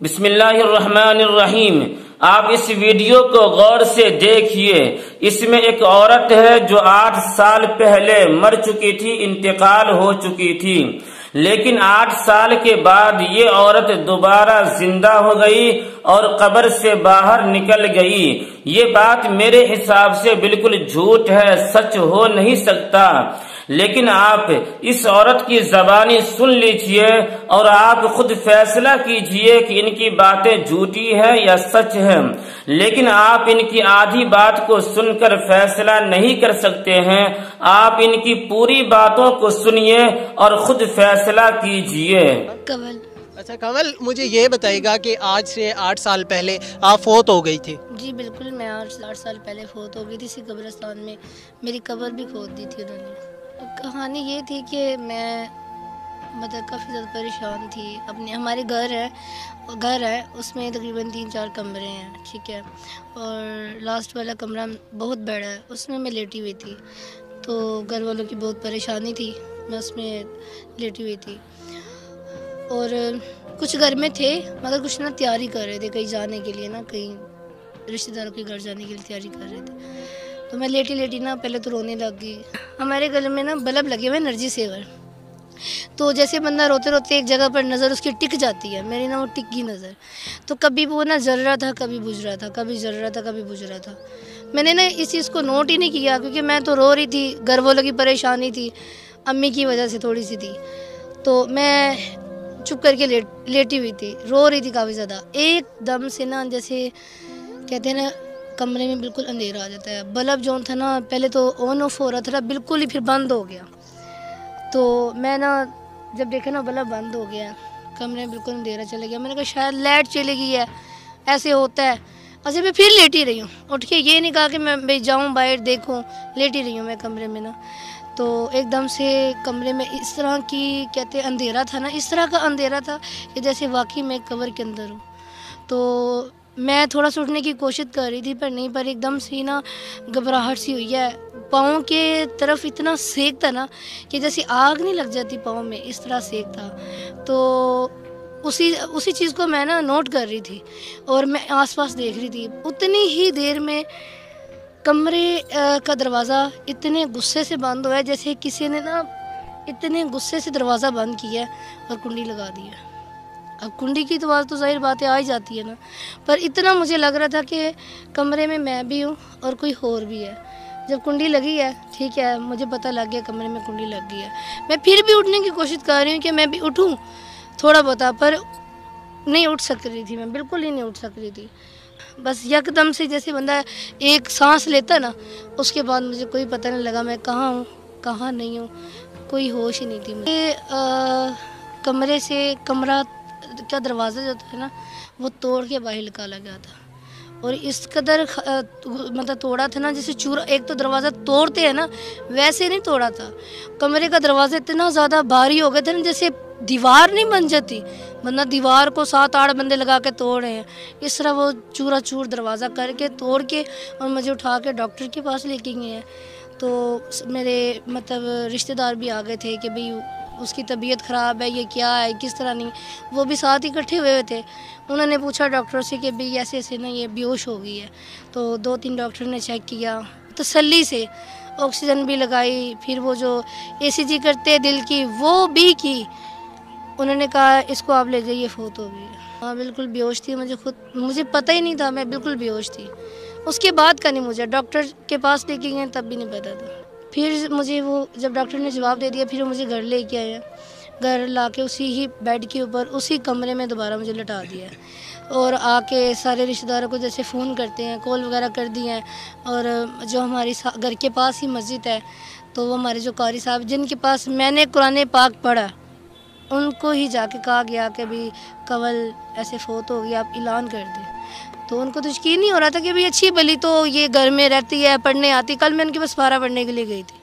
بسم اللہ الرحمن الرحیم۔ آپ اس ویڈیو کو غور سے دیکھیے۔ اس میں ایک عورت ہے جو 8 سال پہلے مر چکی تھی، انتقال ہو چکی تھی، لیکن 8 سال کے بعد یہ عورت دوبارہ زندہ ہو گئی اور قبر سے باہر نکل گئی۔ یہ بات میرے حساب سے بالکل جھوٹ ہے، سچ ہو نہیں سکتا، لیکن آپ اس عورت کی زبانی سن لیجئے اور آپ خود فیصلہ کیجئے کہ ان کی باتیں جھوٹی ہے یا سچ ہے۔ لیکن آپ ان کی آدھی بات کو سن کر فیصلہ نہیں کر سکتے ہیں، آپ ان کی پوری باتوں کو سنیے اور خود فیصلہ کیجئے۔ اچھا کنول، مجھے یہ بتائے گا کہ آج سے 8 سال پہلے آپ فوت ہو گئی تھی۔ جی بالکل، میں 8 سال پہلے فوت ہو گئی تھی اسی قبرستان میں، میری قبر بھی کھود دی تھی انہوں نے۔ کہانی یہ تھی کہ میں کافی زیادہ پریشان تھی۔ ہمارے گھر ہے اس میں تقریباً 3-4 کمرے ہیں، ٹھیک ہے، اور لاسٹ والا کمرہ بہت بڑا ہے، اس میں لیٹی ہوئی تھی، تو گھر والوں کی بہت پریشانی تھی، میں اس میں لیٹی ہوئی تھی، اور کچھ گھر میں تھے مگر کچھ تیاری کر رہے تھے کہیں جانے کے لیے، کہیں رشتہ داروں کے گھر جانے کے لیے تیاری کر رہے تھے، تو میں لیٹی پہلے تو رونے لگ گئی۔ ہمارے گھر میں بلب لگے ہوئے انرجی سیور، تو جیسے بندہ روتے روتے ایک جگہ پر نظر اس کی ٹک جاتی ہے، میری وہ ٹک گئی نظر، تو کبھی وہ جل رہا تھا، کبھی بجھ رہا تھا، کبھی جل رہا تھا، کبھی بجھ رہا تھا۔ میں نے اس چیز کو نوٹ ہی نہیں کیا، کیونکہ میں تو رو رہی تھی، گھر والوں کی پریشانی تھی، امی کی وجہ سے تھوڑی سی تھی، تو میں چپ کر کے لیٹی ہوئی تھی، رو رہی تھی کافی زیادہ۔ ایک دم سے جیسے کہتے ہیں کمرے میں بالکل اندھیرا آ جاتا ہے، بلب جو تھا پہلے تو آن آف ہو رہا تھا بالکل ہی، پھر بند ہو گیا، تو میں جب دیکھا بلب بند ہو گیا، کمرے میں بالکل اندھیرا چلے گیا، میں نے کہا شاید لائٹ چلے گئی ہے، ایسے ہوتا ہے۔ اچھا میں پھر لیٹی رہی ہوں، اٹھ کے یہ نہیں کہا کہ میں جاؤں باہر دیکھوں، لیٹی رہی ہوں میں کمرے میں تو ایک دم سے کمرے میں اس طرح کی کہتے اندھیرا تھا اس طرح کا اندھیرا تھا کہ جیسے واقعی میں قبر کے اندر ہوں۔ تو میں تھوڑا سا اٹھنے کی کوشش کر رہی تھی پر ایک دم سے گھبراہٹ سی ہوئی ہے، پاؤں کے طرف اتنا سیک تھا کہ جیسے آگ نہیں لگ جاتی پاؤں میں، اس طرح سیک تھا، تو اسی چیز کو میں نوٹ کر رہی تھی اور میں آس پاس دیکھ رہی تھی۔ اتنی ہی دیر میں کمرے کا دروازہ اتنے غصے سے بند ہوا ہے جیسے کسی نے اتنے غصے سے دروازہ بند کیا اور کنڈی لگا دی ہے۔ اب کنڈی کی تو آواز تو ظاہر باتیں آ ہی جاتی ہے پر اتنا مجھے لگ رہا تھا کہ کمرے میں بھی ہوں اور کوئی اور بھی ہے۔ جب کنڈی لگی ہے، ٹھیک ہے، مجھے پتہ لگ گیا کمرے میں کنڈی لگ گئی ہے، میں پھر بھی اٹھنے کی کوشش کر رہی ہوں کہ میں بھی اٹھوں تھوڑا بہت، پر نہیں اٹھ سک رہی تھی، میں بالکل ہی نہیں اٹھ سک رہی تھی۔ بس یکدم سے جیسے بندہ ایک سانس لیتا اس کے بعد مجھے کوئی پتہ نہیں لگا میں کہاں ہوں کہاں نہیں ہوں، کوئی ہوش ہی نہیں تھی مجھے۔ کمرے سے کمرہ کا دروازہ جو تھا وہ توڑ کے باہر نکالا گیا تھا، اور اس قدر توڑا تھا جیسے چورا، ایک تو دروازہ توڑتے ہیں ویسے نہیں توڑا تھا، کمرے کا دروازہ اتنا زیادہ بھاری ہو گیا تھا جیسے دیوار نہیں بن جاتی، دیوار کو 7-8 بندے لگا کے توڑ رہے ہیں، اس طرح وہ چورا چور دروازہ کر کے توڑ کے اور مجھے اٹھا کے ڈاکٹر کے پاس لے کے گئے ہیں۔ تو میرے رشتہ دار بھی آ گئے تھے کہ بھئی اس کی طبیعت خراب ہے، یہ کیا ہے کس طرح نہیں، وہ بھی ساتھ ہی اکٹھے ہوئے تھے۔ انہوں نے پوچھا ڈاکٹر سے کہ بھئی ایسے یہ بیہوش ہو گئی ہے، تو 2-3 ڈاکٹر نے چیک کیا، تسلی سے آکسیجن بھی لگائی، پھر وہ جو ECG کرتے دل کی وہ بھی کی، انہوں نے کہا اس کو آپ لے جائیے، فوت ہو گئی ہے۔ ہاں بالکل بیہوش تھی، مجھے پتہ ہی نہیں تھا، میں بالکل بیہوش تھی، اس کے بعد کا نہیں، مجھے ڈاکٹر کے پاس لے کے گئے تب بھی نہیں پتا تھا۔ پھر مجھے جب ڈاکٹر نے جواب دے دیا پھر مجھے گھر لے کے آئے ہیں، گھر لا کے اسی ہی بیڈ کے اوپر اسی کمرے میں دوبارہ مجھے لٹا دیا ہے، اور آ کے سارے رشتہ داروں کو جیسے فون کرتے ہیں، کال وغیرہ کر دی ہیں، اور جو ہماری گھر کے پاس ہی مسجد ہے تو وہ ہمارے جو قاری صاحب جن کے پاس میں نے قرآن پاک پڑھا ان کو ہی جا کے کہا گیا کہ بھی کنول ایسے فوت ہو گیا، آپ اعلان کر دیں، تو ان کو تو یقین نہیں ہو رہا تھا کہ بھی اچھی بھلی تو یہ گھر میں رہتی ہے، پڑھنے آتی، کل میں ان کے پاس پارہ پڑھنے کے لیے گئی تھی،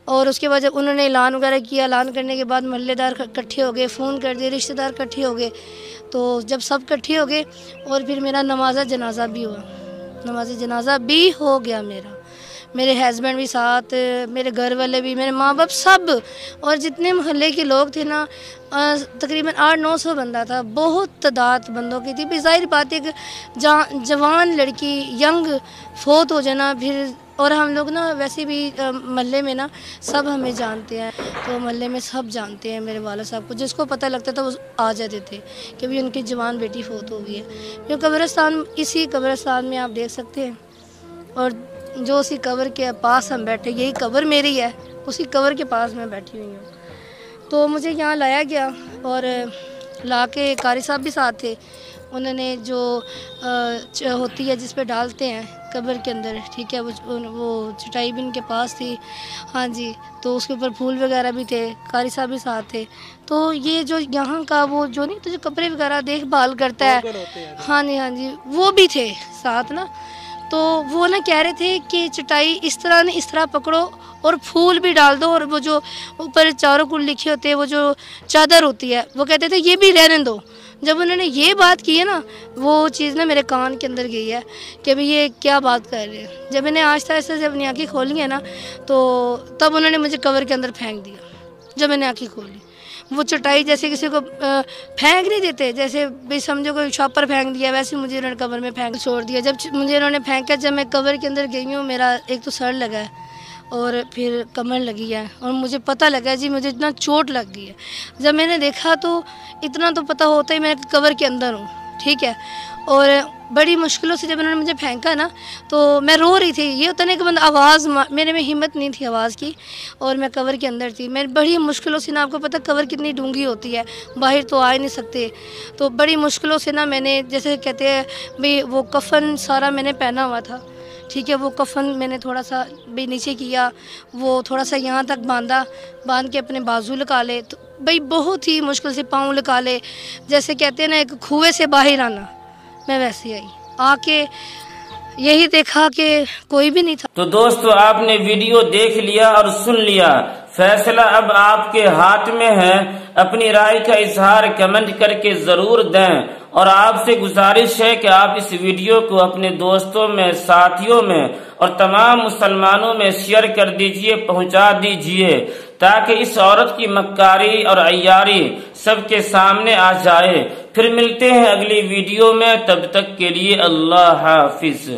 اور اس کے بعد جب انہوں نے اعلان وغیرہ کیا، اعلان کرنے کے بعد محلے دار اکٹھے ہو گئے، فون کر دیے، رشتہ دار اکٹھے ہو گئے، تو جب سب اکٹھے ہو گئے اور پھر میرا نماز جنازہ بھی ہوا، نماز جنازہ بھی ہو گیا میرا، میرے ہسبینڈ بھی ساتھ، میرے گھر والے بھی، میرے ماں باپ سب، اور جتنے محلے کے لوگ تھے نا تقریباً 800-900 بندہ تھا، بہت تعداد بندوں کی تھی۔ بھی ظاہر بات ہے کہ جوان لڑکی ینگ فوت ہو جانا، پھر اور ہم لوگ نا ویسے بھی محلے میں نا سب ہمیں جانتے ہیں، تو محلے میں سب جانتے ہیں میرے والد صاحب کو، جس کو پتہ لگتا تھا وہ آ جاتے تھے کہ بھی ان کی جوان بیٹی فوت ہو گئی ہے۔ جو قبرستان، اسی قبرستان میں آپ دیکھ سکتے ہیں، اور جو اسی قبر کے پاس ہم بیٹھے، یہی قبر میری ہے، اسی قبر کے پاس میں بیٹھی ہوئی ہوں۔ تو مجھے یہاں لایا گیا، اور لا کے قاری صاحب بھی ساتھ تھے، انہوں نے جو ہوتی ہے جس پہ ڈالتے ہیں قبر کے اندر، ٹھیک ہے، وہ چٹائی بھی ان کے پاس تھی، ہاں جی، تو اس کے اوپر پھول وغیرہ بھی تھے، قاری صاحب بھی ساتھ تھے۔ تو یہ جو یہاں کا وہ جو نہیں تو جو کپڑے وغیرہ دیکھ بھال کرتا ہے، ہاں جی وہ بھی تھے ساتھ نا۔ تو وہ نا کہہ رہے تھے کہ چٹائی اس طرح پکڑو اور پھول بھی ڈال دو، اور وہ جو اوپر چاروں کل لکھے ہوتے ہیں، وہ جو چادر ہوتی ہے، وہ کہتے تھے یہ بھی رہنے دو۔ جب انہوں نے یہ بات کی ہے نا، وہ چیز نا میرے کان کے اندر گئی ہے کہ بھی یہ کیا بات کر رہے ہیں۔ جب انہیں آہستہ آہستہ جب اپنی آنکھیں کھولی ہیں نا، تو تب انہوں نے مجھے قبر کے اندر پھینک دیا۔ جب میں نے آنکھیں کھولی، وہ چٹائی جیسے کسی کو پھینک نہیں دیتے، جیسے بھی سمجھو کوئی شاپ پر پھینک دیا، ویسے مجھے انہوں نے قبر میں پھینک چھوڑ دیا۔ جب مجھے انہوں نے پھینکا، جب میں قبر کے اندر گئی ہوں، میرا ایک تو سر لگا ہے اور پھر کمر لگی ہے، اور مجھے پتہ لگا جی مجھے اتنا چوٹ لگ گئی ہے۔ جب میں نے دیکھا تو اتنا تو پتہ ہوتا ہی میں قبر کے اندر ہوں، ٹھیک ہے، اور بڑی مشکلوں سے جب انہوں نے مجھے پھینکا نا، تو میں رو رہی تھی۔ یہ ہوتا نہیں کہ بندہ آواز، میرے میں ہمت نہیں تھی آواز کی، اور میں قبر کے اندر تھی۔ میں بڑی مشکلوں سے نا، آپ کو پتہ قبر کتنی ڈونگی ہوتی ہے، باہر تو آ ہی نہیں سکتے، تو بڑی مشکلوں سے نا میں نے، جیسے کہتے ہیں بھی وہ کفن سارا میں نے پہنا ہوا تھا، ٹھیک ہے، وہ کفن میں نے تھوڑا سا بھی نیچے کیا، وہ تھوڑا سا یہاں تک باندھ کے اپنے بازو لگا لے، تو بھئی بہت ہی مشکل سے پاؤں لگا لے، جیسے کہتے ہیں نا ایک کنویں سے باہر آنا، میں ویسے آئی، آ کے یہی دیکھا کہ کوئی بھی نہیں تھا۔ تو دوستو آپ نے ویڈیو دیکھ لیا اور سن لیا، فیصلہ اب آپ کے ہاتھ میں ہے۔ اپنی رائے کا اظہار کمنٹ کر کے ضرور دیں، اور آپ سے گزارش ہے کہ آپ اس ویڈیو کو اپنے دوستوں میں، ساتھیوں میں اور تمام مسلمانوں میں شیئر کر دیجئے، پہنچا دیجئے، تاکہ اس عورت کی مکاری اور عیاری سب کے سامنے آ جائے۔ پھر ملتے ہیں اگلی ویڈیو میں، تب تک کے لیے اللہ حافظ۔